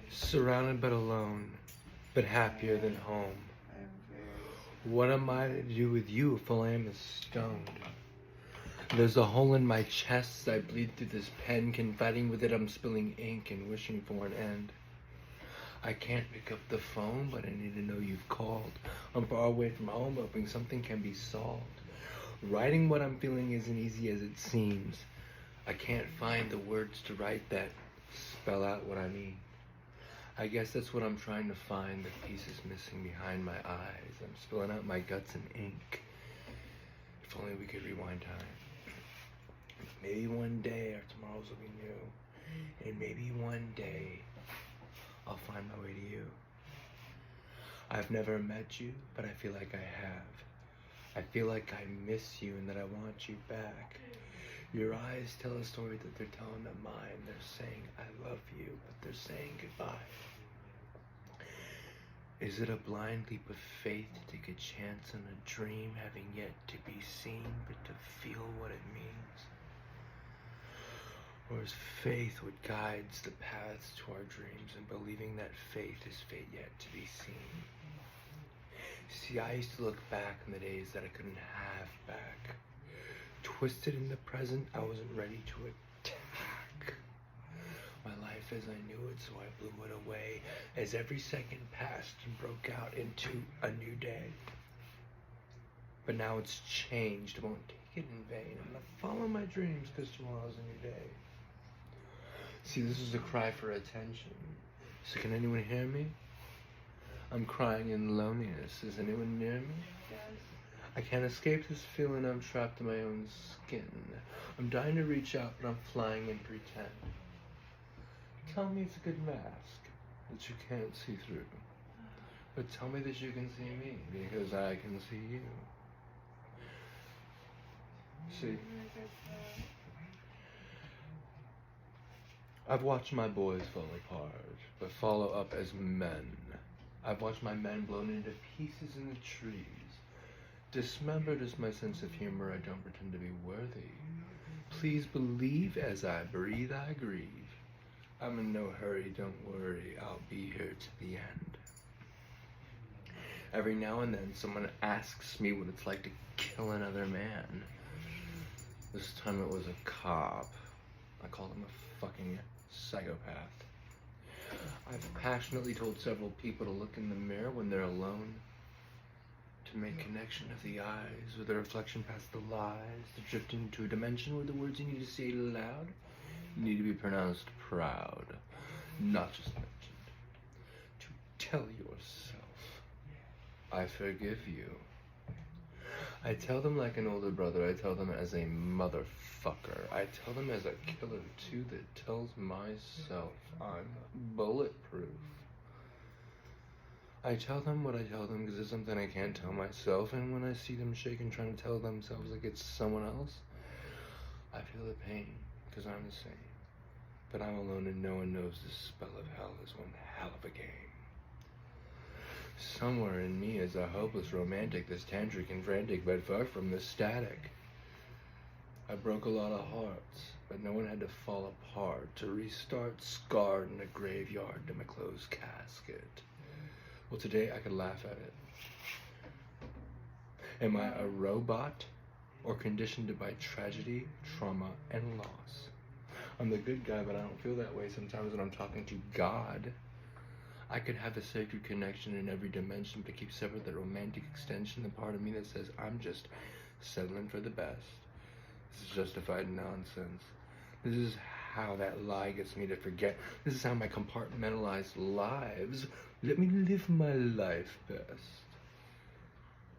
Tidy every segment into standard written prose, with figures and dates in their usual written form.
Surrounded but alone, but happier than home. What am I to do with you if all I am is stoned? There's a hole in my chest, I bleed through this pen, confiding with it I'm spilling ink and wishing for an end. I can't pick up the phone, but I need to know you've called. I'm far away from home, hoping something can be solved. Writing what I'm feeling isn't easy as it seems. I can't find the words to write that spell out what I mean. I guess that's what I'm trying to find, the pieces missing behind my eyes. I'm spilling out my guts in ink. If only we could rewind time. Maybe one day our tomorrows will be new. And maybe one day I'll find my way to you. I've never met you, but I feel like I have. I feel like I miss you and that I want you back. Your eyes tell a story that they're telling of mine. They're saying, I love you, but they're saying goodbye. Is it a blind leap of faith to take a chance on a dream, having yet to be seen, but to feel what it means? Or is faith what guides the paths to our dreams, and believing that faith is fate yet to be seen? See, I used to look back on the days that I couldn't have back. Twisted in the present, I wasn't ready to attack my life as I knew it, so I blew it away as every second passed and broke out into a new day. But now it's changed, I won't take it in vain. I'm gonna follow my dreams because tomorrow's a new day. See, this is a cry for attention. So can anyone hear me? I'm crying in loneliness. Is anyone near me? Yes. I can't escape this feeling I'm trapped in my own skin. I'm dying to reach out, but I'm flying in pretend. Tell me it's a good mask that you can't see through. But tell me that you can see me, because I can see you. See? I've watched my boys fall apart, but follow up as men. I've watched my men blown into pieces in the trees. Dismembered is my sense of humor, I don't pretend to be worthy. Please believe as I breathe, I grieve. I'm in no hurry, don't worry, I'll be here to the end. Every now and then someone asks me what it's like to kill another man. This time it was a cop. I called him a fucking psychopath. I've passionately told several people to look in the mirror when they're alone, to make connection of the eyes with the reflection past the lies, to drift into a dimension where the words you need to say loud need to be pronounced proud, not just mentioned. To tell yourself, I forgive you. I tell them like an older brother, I tell them as a motherfucker. I tell them as a killer too that tells myself I'm bulletproof. I tell them what I tell them because it's something I can't tell myself, and when I see them shaking trying to tell themselves like it's someone else, I feel the pain because I'm the same. But I'm alone and no one knows the spell of hell is one hell of a game. Somewhere in me is a hopeless romantic, this tantric and frantic, but far from the static. I broke a lot of hearts, but no one had to fall apart to restart scarred in a graveyard in a closed casket. Well, today I could laugh at it. Am I a robot or conditioned by tragedy, trauma, and loss? I'm the good guy, but I don't feel that way sometimes when I'm talking to God. I could have a sacred connection in every dimension, but keep separate that romantic extension, the part of me that says I'm just settling for the best. This is justified nonsense. This is how that lie gets me to forget. This is how my compartmentalized lives let me live my life best.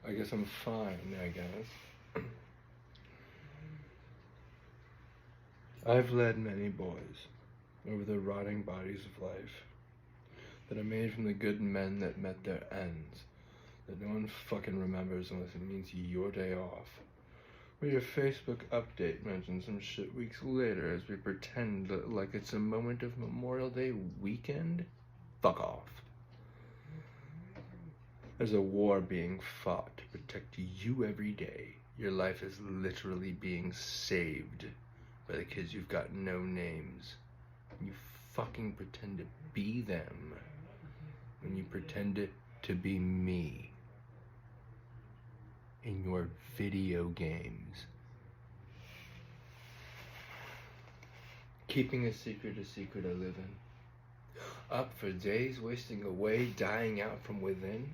I guess I'm fine, I guess. I've led many boys over the rotting bodies of life that are made from the good men that met their ends, that no one fucking remembers unless it means your day off. Where your Facebook update mentions some shit weeks later as we pretend like it's a moment of Memorial Day weekend? Fuck off. There's a war being fought to protect you every day. Your life is literally being saved by the kids you've got no names. You fucking pretend to be them when you pretended to be me in your video games. Keeping a secret I live in. Up for days, wasting away, dying out from within.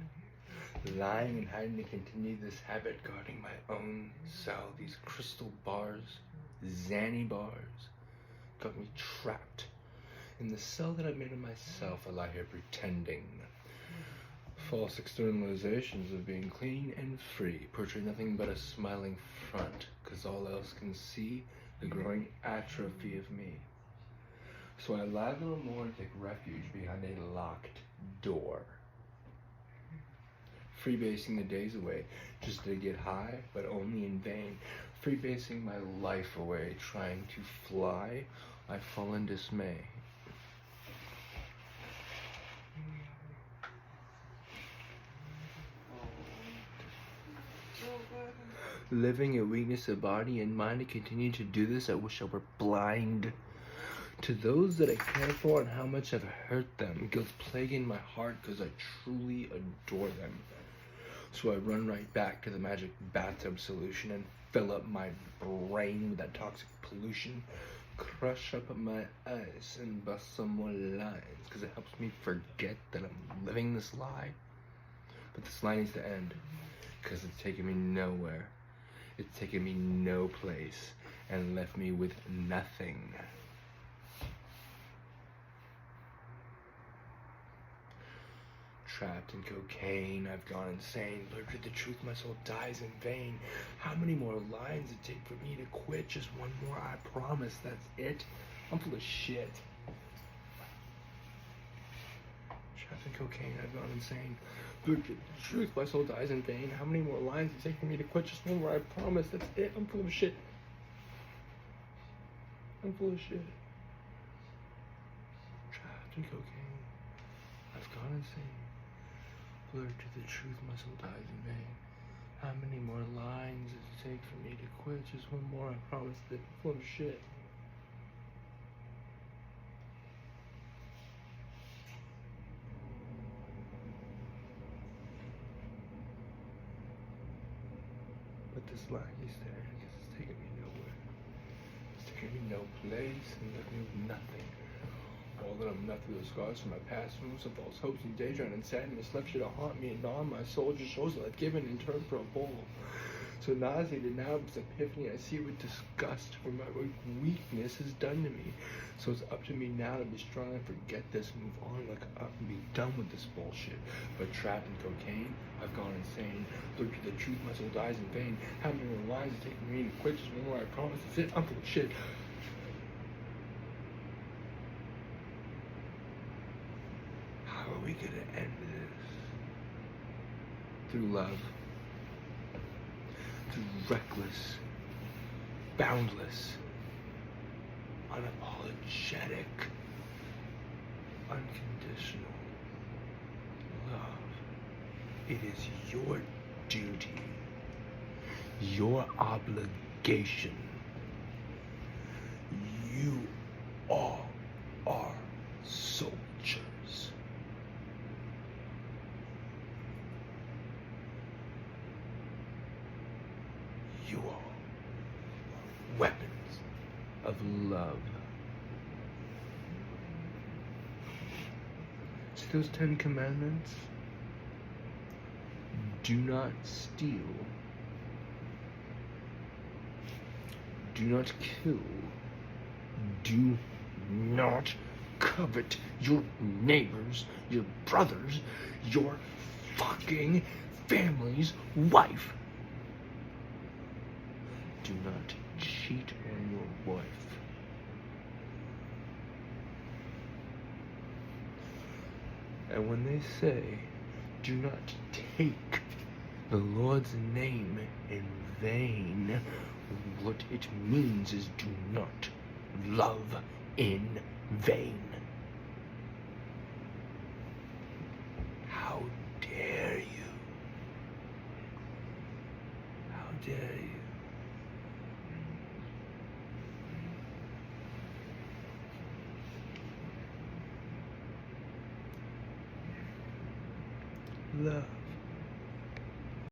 Lying and hiding to continue this habit, guarding my own cell. These crystal bars, Xanny bars, got me trapped. In the cell that I made of myself, I lie here pretending. False externalizations of being clean and free, portray nothing but a smiling front, cause all else can see the growing atrophy of me. So I lie a little more and take refuge behind a locked door. Freebasing the days away, just to get high, but only in vain. Freebasing my life away, trying to fly, I fall in dismay. Living a weakness of body and mind to continue to do this, I wish I were blind. To those that I care for and how much I've hurt them, guilt's plaguing my heart because I truly adore them. So I run right back to the magic bathtub solution and fill up my brain with that toxic pollution. Crush up my eyes and bust some more lines because it helps me forget that I'm living this lie. But this lie needs to end because it's taking me nowhere. It's taken me no place and left me with nothing. Trapped in cocaine, I've gone insane. Lured to the truth, my soul dies in vain. How many more lines it take for me to quit? Just one more, I promise, that's it. I'm full of shit. Trapped in cocaine, I've gone insane. Lured to the truth, my soul dies in vain. How many more lines it take for me to quit? Just one more, I promise, that's it. I'm full of shit. I'm full of shit. Trapped in cocaine, I've gone insane. Blurred to the truth, my soul dies in vain. How many more lines does it take for me to quit? Just one more, I promise, that I'm full of shit. But this lie is there because it's taking me nowhere. It's taking me no place and left me with nothing. All that I'm left with are scars from my past, wounds of false hopes and daydream and sadness left you to haunt me and gnaw on my soul. Just shows that I've given in turn for a bowl. So nauseated now with epiphany, I see with disgust for my weakness has done to me. So it's up to me now to be strong and forget this, move on, look up and be done with this bullshit. But trapped in cocaine, I've gone insane. Look to the truth, my soul dies in vain. How many more lines it take me to quit? Just one more, I promise, that's it. I'm full of shit. How are we gonna end this? Through love. Through reckless, boundless, unapologetic, unconditional love. It is your duty, your obligation. You all are soldiers. You all are weapons of love. See those 10 commandments? Do not steal. Do not kill. Do not covet your neighbors, your brothers, your fucking family's wife. Do not cheat on your wife. And when they say, do not take the Lord's name in vain, what it means is do not love in vain. How dare you? How dare you? love.